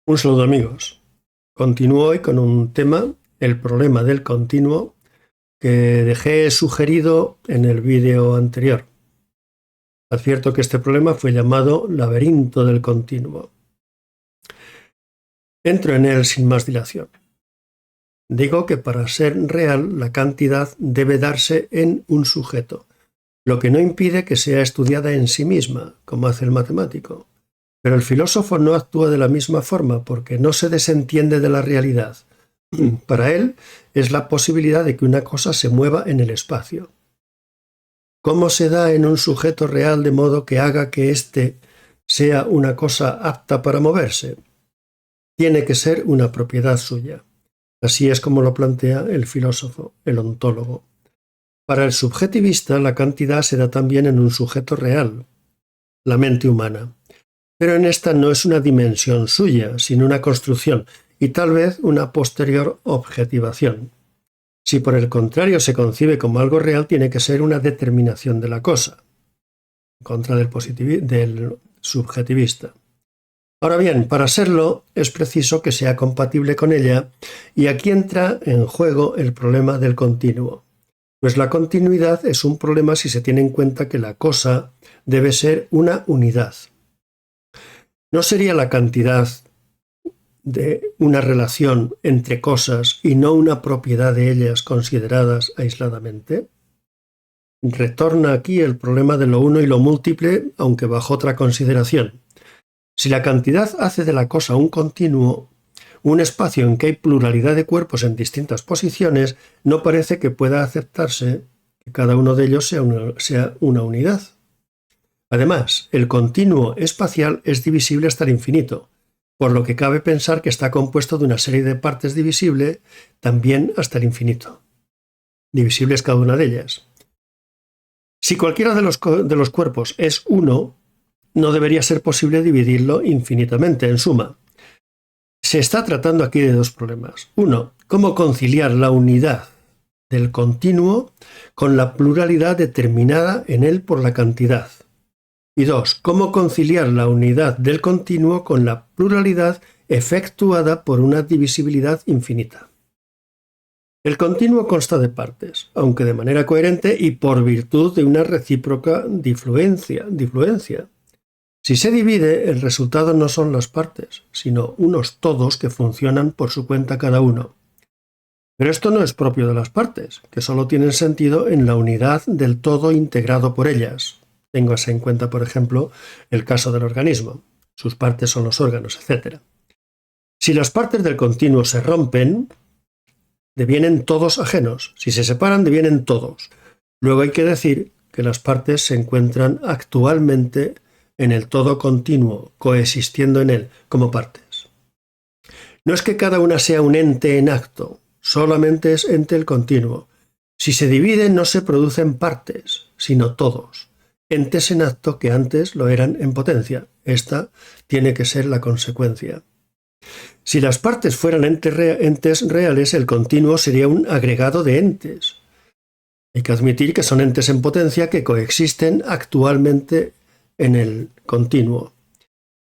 Un saludo amigos. Continúo hoy con un tema, el problema del continuo, que dejé sugerido en el vídeo anterior. Advierto que este problema fue llamado laberinto del continuo. Entro en él sin más dilación. Digo que para ser real la cantidad debe darse en un sujeto, lo que no impide que sea estudiada en sí misma, como hace el matemático. Pero el filósofo no actúa de la misma forma porque no se desentiende de la realidad. Para él es la posibilidad de que una cosa se mueva en el espacio. ¿Cómo se da en un sujeto real de modo que haga que éste sea una cosa apta para moverse? Tiene que ser una propiedad suya. Así es como lo plantea el filósofo, el ontólogo. Para el subjetivista, la cantidad se da también en un sujeto real, la mente humana. Pero en esta no es una dimensión suya, sino una construcción y tal vez una posterior objetivación. Si por el contrario se concibe como algo real, tiene que ser una determinación de la cosa, en contra del subjetivista. Ahora bien, para serlo es preciso que sea compatible con ella, y aquí entra en juego el problema del continuo. Pues la continuidad es un problema si se tiene en cuenta que la cosa debe ser una unidad. ¿No sería la cantidad de una relación entre cosas y no una propiedad de ellas consideradas aisladamente? Retorna aquí el problema de lo uno y lo múltiple, aunque bajo otra consideración. Si la cantidad hace de la cosa un continuo, un espacio en que hay pluralidad de cuerpos en distintas posiciones, no parece que pueda aceptarse que cada uno de ellos sea una unidad. Además, el continuo espacial es divisible hasta el infinito, por lo que cabe pensar que está compuesto de una serie de partes divisibles también hasta el infinito, divisibles cada una de ellas. Si cualquiera de los cuerpos es uno, no debería ser posible dividirlo infinitamente. En suma, se está tratando aquí de dos problemas. Uno, cómo conciliar la unidad del continuo con la pluralidad determinada en él por la cantidad. Y dos, cómo conciliar la unidad del continuo con la pluralidad efectuada por una divisibilidad infinita. El continuo consta de partes, aunque de manera coherente y por virtud de una recíproca difluencia. Si se divide, el resultado no son las partes, sino unos todos que funcionan por su cuenta cada uno. Pero esto no es propio de las partes, que solo tienen sentido en la unidad del todo integrado por ellas. Téngase en cuenta, por ejemplo, el caso del organismo. Sus partes son los órganos, etc. Si las partes del continuo se rompen, devienen todos ajenos. Si se separan, devienen todos. Luego hay que decir que las partes se encuentran actualmente en el todo continuo, coexistiendo en él como partes. No es que cada una sea un ente en acto, solamente es ente el continuo. Si se dividen, no se producen partes, sino todos. Entes en acto que antes lo eran en potencia. Esta tiene que ser la consecuencia. Si las partes fueran entes reales, el continuo sería un agregado de entes. Hay que admitir que son entes en potencia que coexisten actualmente en el continuo.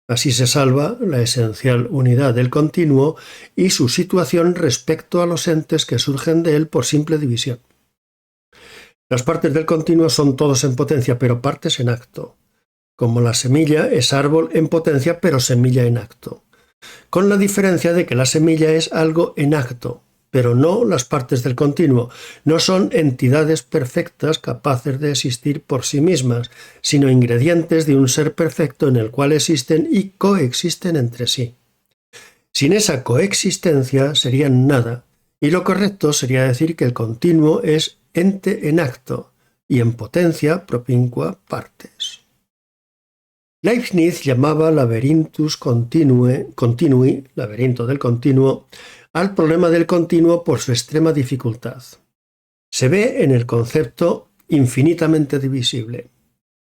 Así se salva la esencial unidad del continuo y su situación respecto a los entes que surgen de él por simple división. Las partes del continuo son todos en potencia, pero partes en acto. Como la semilla es árbol en potencia, pero semilla en acto. Con la diferencia de que la semilla es algo en acto, pero no las partes del continuo. No son entidades perfectas capaces de existir por sí mismas, sino ingredientes de un ser perfecto en el cual existen y coexisten entre sí. Sin esa coexistencia serían nada, y lo correcto sería decir que el continuo es ente en acto y en potencia propincua partes. Leibniz llamaba laberintus continui, laberinto del continuo, al problema del continuo por su extrema dificultad. Se ve en el concepto infinitamente divisible,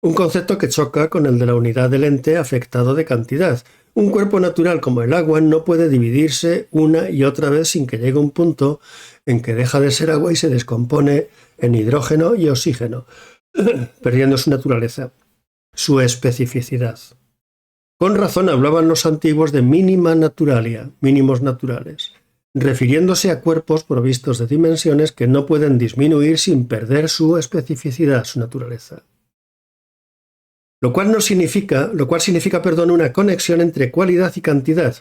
un concepto que choca con el de la unidad del ente afectado de cantidad. Un cuerpo natural como el agua no puede dividirse una y otra vez sin que llegue un punto en que deja de ser agua y se descompone en hidrógeno y oxígeno, perdiendo su naturaleza, su especificidad. Con razón hablaban los antiguos de minima naturalia, mínimos naturales, refiriéndose a cuerpos provistos de dimensiones que no pueden disminuir sin perder su especificidad, su naturaleza. Lo cual significa, una conexión entre cualidad y cantidad,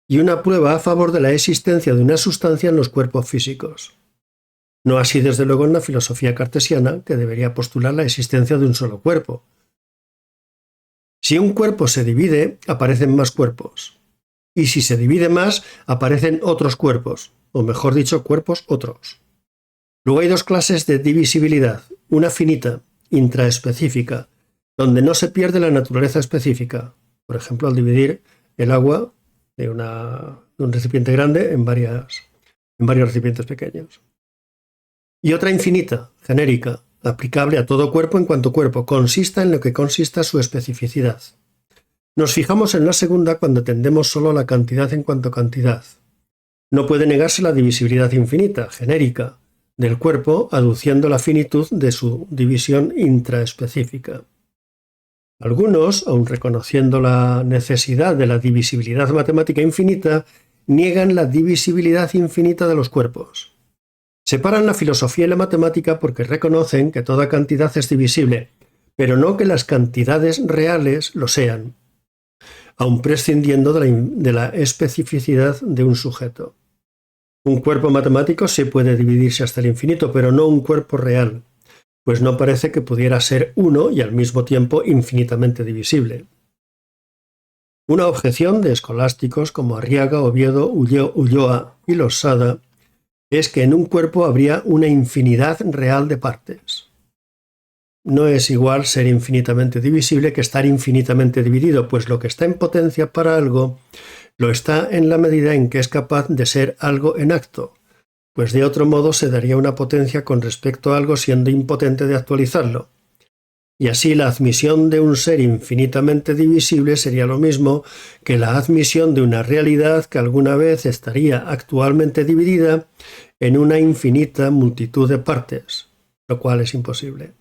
y una prueba a favor de la existencia de una sustancia en los cuerpos físicos. No así, desde luego, en la filosofía cartesiana, que debería postular la existencia de un solo cuerpo. Si un cuerpo se divide, aparecen más cuerpos. Y si se divide más, aparecen otros cuerpos, o mejor dicho, cuerpos otros. Luego hay dos clases de divisibilidad, una finita, intraespecífica, donde no se pierde la naturaleza específica, por ejemplo, al dividir el agua de un recipiente grande en varios recipientes pequeños. Y otra infinita, genérica, aplicable a todo cuerpo en cuanto cuerpo consista en lo que consista su especificidad. Nos fijamos en la segunda cuando tendemos solo a la cantidad en cuanto cantidad. No puede negarse la divisibilidad infinita, genérica, del cuerpo, aduciendo la finitud de su división intraespecífica. Algunos, aun reconociendo la necesidad de la divisibilidad matemática infinita, niegan la divisibilidad infinita de los cuerpos. Separan la filosofía y la matemática porque reconocen que toda cantidad es divisible, pero no que las cantidades reales lo sean, aun prescindiendo de la especificidad de un sujeto. Un cuerpo matemático sí puede dividirse hasta el infinito, pero no un cuerpo real, pues no parece que pudiera ser uno y al mismo tiempo infinitamente divisible. Una objeción de escolásticos como Arriaga, Oviedo, Ulloa y Losada es que en un cuerpo habría una infinidad real de partes. No es igual ser infinitamente divisible que estar infinitamente dividido, pues lo que está en potencia para algo lo está en la medida en que es capaz de ser algo en acto, pues de otro modo se daría una potencia con respecto a algo siendo impotente de actualizarlo. Y así la admisión de un ser infinitamente divisible sería lo mismo que la admisión de una realidad que alguna vez estaría actualmente dividida en una infinita multitud de partes, lo cual es imposible.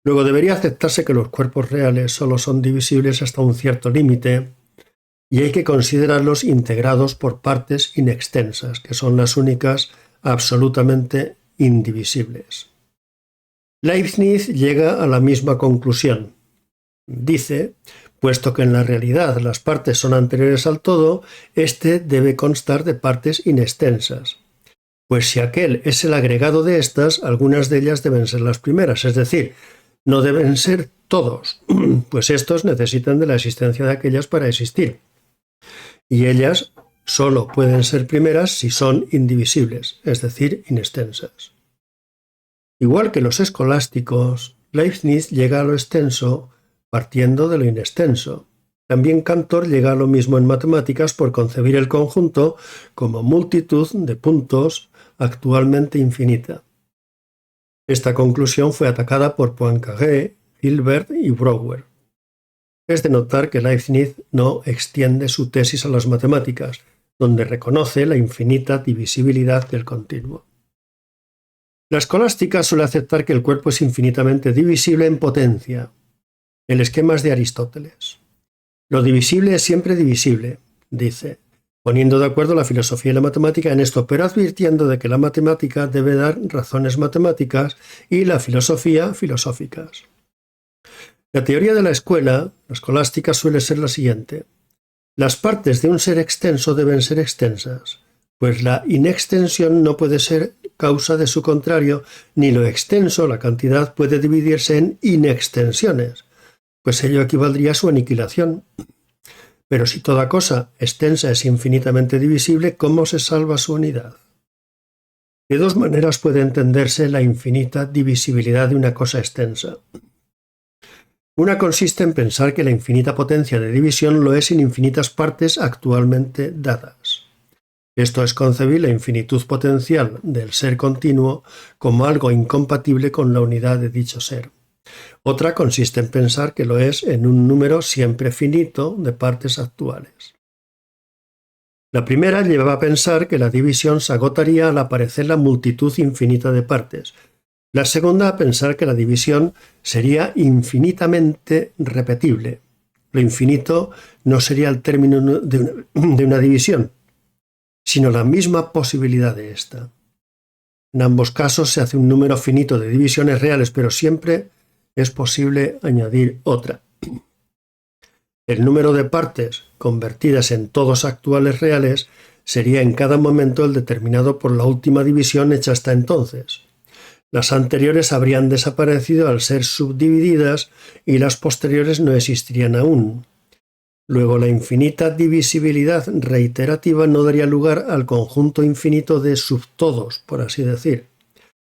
Luego debería aceptarse que los cuerpos reales solo son divisibles hasta un cierto límite y hay que considerarlos integrados por partes inextensas, que son las únicas absolutamente indivisibles. Leibniz llega a la misma conclusión. Dice, puesto que en la realidad las partes son anteriores al todo, éste debe constar de partes inextensas. Pues si aquel es el agregado de estas, algunas de ellas deben ser las primeras, es decir, no deben ser todos, pues estos necesitan de la existencia de aquellas para existir. Y ellas solo pueden ser primeras si son indivisibles, es decir, inextensas. Igual que los escolásticos, Leibniz llega a lo extenso partiendo de lo inextenso. También Cantor llega a lo mismo en matemáticas por concebir el conjunto como multitud de puntos actualmente infinita. Esta conclusión fue atacada por Poincaré, Hilbert y Brouwer. Es de notar que Leibniz no extiende su tesis a las matemáticas, donde reconoce la infinita divisibilidad del continuo. La escolástica suele aceptar que el cuerpo es infinitamente divisible en potencia. El esquema es de Aristóteles. Lo divisible es siempre divisible, dice, poniendo de acuerdo la filosofía y la matemática en esto, pero advirtiendo de que la matemática debe dar razones matemáticas y la filosofía filosóficas. La teoría de la escolástica, suele ser la siguiente. Las partes de un ser extenso deben ser extensas, pues la inextensión no puede ser causa de su contrario, ni lo extenso, la cantidad, puede dividirse en inextensiones, pues ello equivaldría a su aniquilación. Pero si toda cosa extensa es infinitamente divisible, ¿cómo se salva su unidad? De dos maneras puede entenderse la infinita divisibilidad de una cosa extensa. Una consiste en pensar que la infinita potencia de división lo es en infinitas partes actualmente dadas. Esto es concebir la infinitud potencial del ser continuo como algo incompatible con la unidad de dicho ser. Otra consiste en pensar que lo es en un número siempre finito de partes actuales. La primera lleva a pensar que la división se agotaría al aparecer la multitud infinita de partes. La segunda a pensar que la división sería infinitamente repetible, Lo infinito no sería el término de una división, sino la misma posibilidad de esta. En ambos casos se hace un número finito de divisiones reales, pero siempre es posible añadir otra. El número de partes convertidas en todos actuales reales sería en cada momento el determinado por la última división hecha hasta entonces. Las anteriores habrían desaparecido al ser subdivididas y las posteriores no existirían aún. Luego, la infinita divisibilidad reiterativa no daría lugar al conjunto infinito de subtodos, por así decir,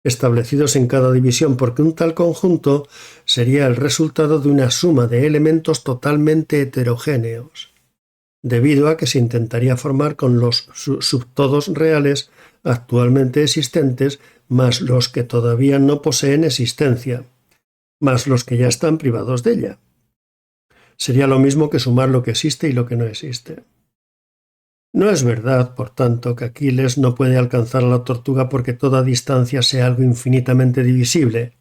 establecidos en cada división, porque un tal conjunto sería el resultado de una suma de elementos totalmente heterogéneos, debido a que se intentaría formar con los subtodos reales actualmente existentes más los que todavía no poseen existencia, más los que ya están privados de ella. Sería lo mismo que sumar lo que existe y lo que no existe. No es verdad, por tanto, que Aquiles no puede alcanzar a la tortuga porque toda distancia sea algo infinitamente divisible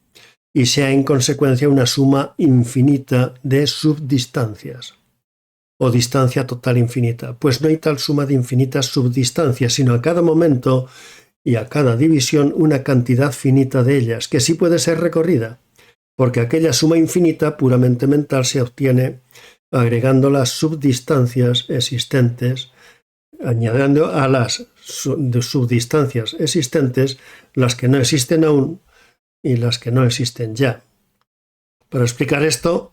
y sea en consecuencia una suma infinita de subdistancias, o distancia total infinita, pues no hay tal suma de infinitas subdistancias, sino a cada momento y a cada división una cantidad finita de ellas, que sí puede ser recorrida, porque aquella suma infinita puramente mental se obtiene agregando las subdistancias existentes, añadiendo a las subdistancias existentes las que no existen aún y las que no existen ya. Para explicar esto,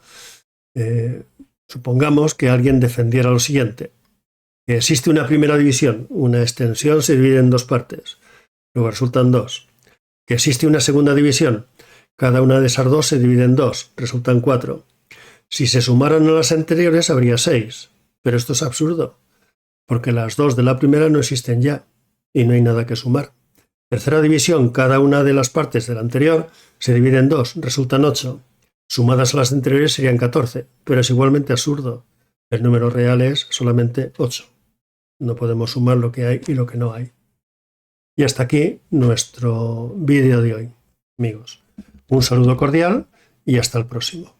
supongamos que alguien defendiera lo siguiente: que existe una primera división, una extensión se divide en dos partes, luego resultan dos. Que existe una segunda división, cada una de esas dos se divide en dos, resultan 4. Si se sumaran a las anteriores habría 6, pero esto es absurdo, porque las dos de la primera no existen ya, y no hay nada que sumar. Tercera división, cada una de las partes de la anterior se divide en 2, resultan 8. Sumadas a las anteriores serían 14, pero es igualmente absurdo. El número real es solamente 8. No podemos sumar lo que hay y lo que no hay. Y hasta aquí nuestro vídeo de hoy, amigos. Un saludo cordial y hasta el próximo.